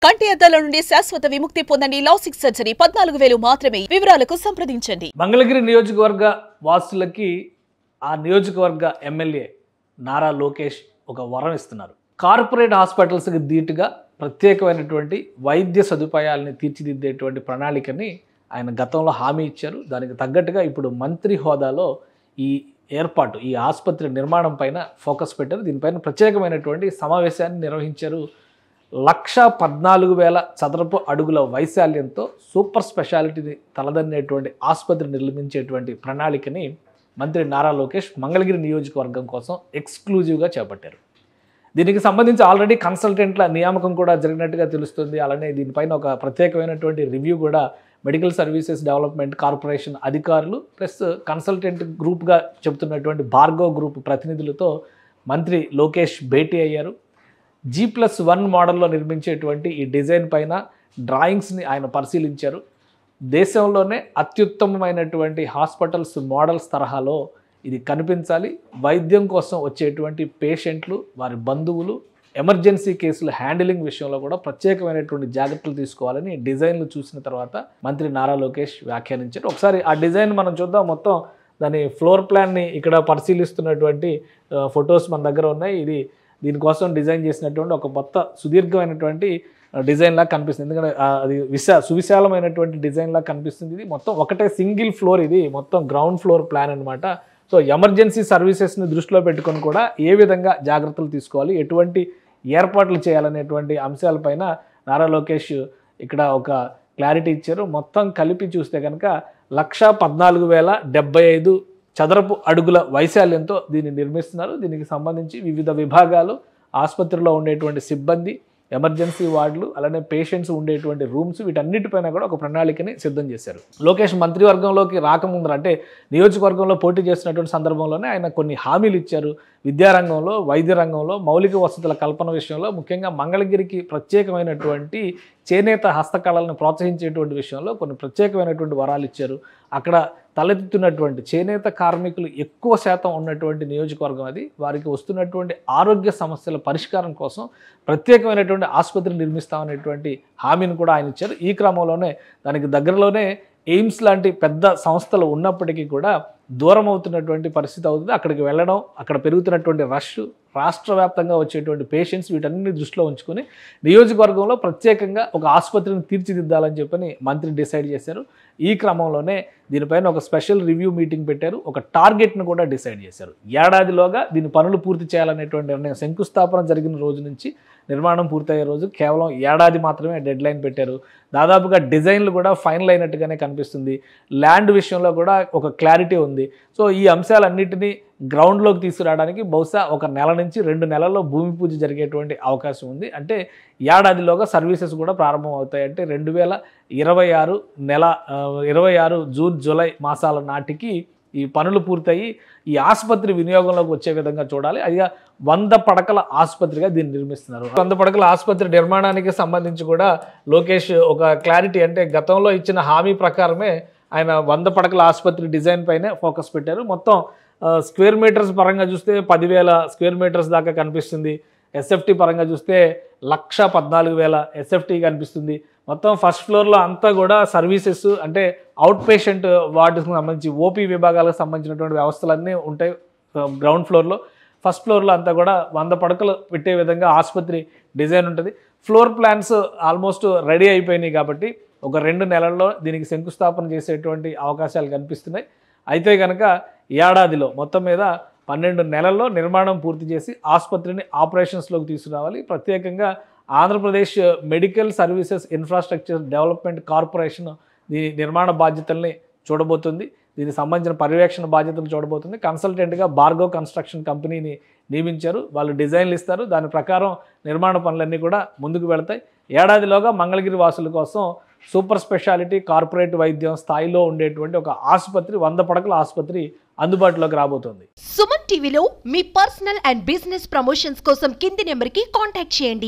కంటి అద్దాల నుండి శాశ్వత విముక్తి పొందండి. లాసిక్ సర్జరీ 14,000 మాత్రమే. వివరాలకు సంప్రదించండి. మంగళగిరి నియోజకవర్గ వాసులకి ఆ నియోజకవర్గ ఎమ్మెల్యే నారా లోకేష్ ఒక వరం ఇస్తున్నారు. కార్పొరేట్ హాస్పిటల్స్కి ధీటుగా ప్రత్యేకమైనటువంటి వైద్య సదుపాయాలని తీర్చిదిద్దేటువంటి ప్రణాళికని ఆయన గతంలో హామీ ఇచ్చారు. దానికి తగ్గట్టుగా ఇప్పుడు మంత్రి హోదాలో ఈ ఏర్పాటు, ఈ ఆసుపత్రి నిర్మాణం పైన ఫోకస్ పెట్టారు. దీనిపైన ప్రత్యేకమైనటువంటి సమావేశాన్ని నిర్వహించారు. 1,14,000 చదరపు అడుగుల వైశాల్యంతో సూపర్ స్పెషాలిటీని తలదన్నేటువంటి ఆసుపత్రి నిర్మించేటువంటి ప్రణాళికని మంత్రి నారా లోకేష్ మంగళగిరి నియోజకవర్గం కోసం ఎక్స్క్లూజివ్గా చేపట్టారు. దీనికి సంబంధించి ఆల్రెడీ కన్సల్టెంట్ల నియామకం కూడా జరిగినట్టుగా తెలుస్తుంది. అలానే దీనిపైన ఒక ప్రత్యేకమైనటువంటి రివ్యూ కూడా మెడికల్ సర్వీసెస్ డెవలప్మెంట్ కార్పొరేషన్ అధికారులు ప్లస్ కన్సల్టెంట్ గ్రూప్గా చెబుతున్నటువంటి భార్గవ్ గ్రూప్ ప్రతినిధులతో మంత్రి లోకేష్ భేటీ అయ్యారు. G+1 మోడల్లో నిర్మించేటువంటి ఈ డిజైన్ పైన డ్రాయింగ్స్ని ఆయన పరిశీలించారు. దేశంలోనే అత్యుత్తమమైనటువంటి హాస్పిటల్స్ మోడల్స్ తరహాలో ఇది కనిపించాలి. వైద్యం కోసం వచ్చేటువంటి పేషెంట్లు, వారి బంధువులు, ఎమర్జెన్సీ కేసుల హ్యాండిలింగ్ విషయంలో కూడా ప్రత్యేకమైనటువంటి జాగ్రత్తలు తీసుకోవాలని డిజైన్లు చూసిన తర్వాత మంత్రి నారా లోకేష్ వ్యాఖ్యానించారు. ఒకసారి ఆ డిజైన్ మనం చూద్దాం. మొత్తం దాని ఫ్లోర్ ప్లాన్ని ఇక్కడ పరిశీలిస్తున్నటువంటి ఫొటోస్ మన దగ్గర ఉన్నాయి. దీనికోసం డిజైన్ చేసినటువంటి ఒక కొత్త సుదీర్ఘమైనటువంటి డిజైన్ లాగా కనిపిస్తుంది. ఎందుకంటే అది సువిశాలమైనటువంటి డిజైన్ లాగా కనిపిస్తుంది. ఇది మొత్తం ఒకటే సింగిల్ ఫ్లోర్, ఇది మొత్తం గ్రౌండ్ ఫ్లోర్ ప్లాన్ అనమాట. సో ఎమర్జెన్సీ సర్వీసెస్ని దృష్టిలో పెట్టుకొని కూడా ఏ విధంగా జాగ్రత్తలు తీసుకోవాలి, ఎటువంటి ఏర్పాట్లు చేయాలనేటువంటి అంశాలపైన నారా లోకేష్ ఇక్కడ ఒక క్లారిటీ ఇచ్చారు. మొత్తం కలిపి చూస్తే కనుక 1,14,075 చదరపు అడుగుల వైశాల్యంతో దీన్ని నిర్మిస్తున్నారు. దీనికి సంబంధించి వివిధ విభాగాలు, ఆసుపత్రిలో ఉండేటువంటి సిబ్బంది, ఎమర్జెన్సీ వార్డులు, అలానే పేషెంట్స్ ఉండేటువంటి రూమ్స్, వీటన్నిటిపైన కూడా ఒక ప్రణాళికని సిద్ధం చేశారు. లోకేష్ మంత్రివర్గంలోకి రాకముందు, అంటే నియోజకవర్గంలో పోటీ చేసినటువంటి సందర్భంలోనే ఆయన కొన్ని హామీలు ఇచ్చారు. విద్యారంగంలో, వైద్య రంగంలో, మౌలిక వసతుల కల్పన విషయంలో, ముఖ్యంగా మంగళగిరికి ప్రత్యేకమైనటువంటి చేనేత హస్తకళలను ప్రోత్సహించేటువంటి విషయంలో కొన్ని ప్రత్యేకమైనటువంటి వరాలు ఇచ్చారు. అక్కడ తలెత్తుతున్నటువంటి చేనేత కార్మికులు ఎక్కువ శాతం ఉన్నటువంటి నియోజకవర్గం అది. వారికి వస్తున్నటువంటి ఆరోగ్య సమస్యల పరిష్కారం కోసం ప్రత్యేకమైనటువంటి ఆసుపత్రి నిర్మిస్తామనేటువంటి హామీని కూడా ఆయన ఇచ్చారు. ఈ క్రమంలోనే దానికి దగ్గరలోనే ఎయిమ్స్ లాంటి పెద్ద సంస్థలు ఉన్నప్పటికీ కూడా దూరం అవుతున్నటువంటి పరిస్థితి అవుతుంది. అక్కడికి వెళ్ళడం, అక్కడ పెరుగుతున్నటువంటి రష్, రాష్ట్ర వ్యాప్తంగా వచ్చేటువంటి పేషెంట్స్, వీటన్నిటిని దృష్టిలో ఉంచుకొని నియోజకవర్గంలో ప్రత్యేకంగా ఒక ఆసుపత్రిని తీర్చిదిద్దాలని చెప్పని మంత్రి డిసైడ్ చేశారు. ఈ క్రమంలోనే దీనిపైన ఒక స్పెషల్ రివ్యూ మీటింగ్ పెట్టారు. ఒక టార్గెట్ను కూడా డిసైడ్ చేశారు. ఏడాదిలోగా దీని పనులు పూర్తి చేయాలనేటువంటి నిర్ణయం. శంకుస్థాపన జరిగిన రోజు నుంచి నిర్మాణం పూర్తయ్యే రోజు కేవలం ఏడాది మాత్రమే డెడ్ లైన్ పెట్టారు. దాదాపుగా డిజైన్లు కూడా ఫైనల్ అయినట్టుగానే కనిపిస్తుంది. ల్యాండ్ విషయంలో కూడా ఒక క్లారిటీ ఉంది. సో ఈ అంశాలన్నింటినీ గ్రౌండ్లోకి తీసుకురావడానికి బహుశా 1 నెల నుంచి 2 నెలల్లో భూమి పూజ జరిగేటువంటి అవకాశం ఉంది. అంటే ఏడాదిలోగా సర్వీసెస్ కూడా ప్రారంభం అవుతాయి. అంటే 2026 జూన్ జూలై మాసాల నాటికి ఈ పనులు పూర్తయి ఈ ఆసుపత్రి వినియోగంలోకి వచ్చే విధంగా చూడాలి. అది 100 పడకల ఆసుపత్రిగా దీన్ని నిర్మిస్తున్నారు. 100 పడకల ఆసుపత్రి నిర్మాణానికి సంబంధించి కూడా లోకేష్ ఒక క్లారిటీ, అంటే గతంలో ఇచ్చిన హామీ ప్రకారమే ఆయన 100 పడకల ఆసుపత్రి డిజైన్ పైనే ఫోకస్ పెట్టారు. మొత్తం స్క్వేర్ మీటర్స్ పరంగా చూస్తే 10,000 స్క్వేర్ మీటర్స్ దాకా కనిపిస్తుంది. ఎస్ఎఫ్టీ పరంగా చూస్తే 1,14,000 ఎస్ఎఫ్టీ కనిపిస్తుంది. మొత్తం ఫస్ట్ ఫ్లోర్లో అంతా కూడా సర్వీసెస్, అంటే అవుట్ పేషెంట్ వార్డుకి సంబంధించి ఓపీ విభాగాలకు సంబంధించినటువంటి వ్యవస్థలన్నీ ఉంటాయి గ్రౌండ్ ఫ్లోర్లో. ఫస్ట్ ఫ్లోర్లో అంతా కూడా 100 పడకలు పెట్టే విధంగా ఆసుపత్రి డిజైన్ ఉంటుంది. ఫ్లోర్ ప్లాన్స్ ఆల్మోస్ట్ రెడీ అయిపోయినాయి కాబట్టి ఒక 2 నెలల్లో దీనికి శంకుస్థాపన చేసేటువంటి అవకాశాలు కనిపిస్తున్నాయి. అయితే కనుక ఏడాదిలో మొత్తం మీద 12 నెలల్లో నిర్మాణం పూర్తి చేసి ఆసుపత్రిని ఆపరేషన్స్లోకి తీసుకురావాలి. ప్రత్యేకంగా Andhra Pradesh medical services infrastructure development corporation దీని నిర్మాణ బాధ్యతల్ని చూడబోతుంది. దీనికి సంబంధించిన పర్యవేక్షణ బాధ్యతలు చూడబోతుంది. కన్సల్టెంట్గా భార్గవ్ కన్స్ట్రక్షన్ కంపెనీని నియమించారు. వాళ్ళు డిజైన్లు ఇస్తారు. దాని ప్రకారం నిర్మాణ పనులన్నీ కూడా ముందుకు వెళతాయి. ఏడాదిలోగా మంగళగిరి వాసుల కోసం సూపర్ స్పెషాలిటీ కార్పొరేట్ వైద్యం స్థాయిలో ఉండేటువంటి ఒక ఆసుపత్రి, 100 పడకల ఆసుపత్రి అందుబాటులోకి రాబోతోంది. సుమన్ టీవీలో మీ పర్సనల్ అండ్ బిజినెస్ ప్రమోషన్స్ కోసం కింది నెంబర్కి కాంటాక్ట్ చేయండి.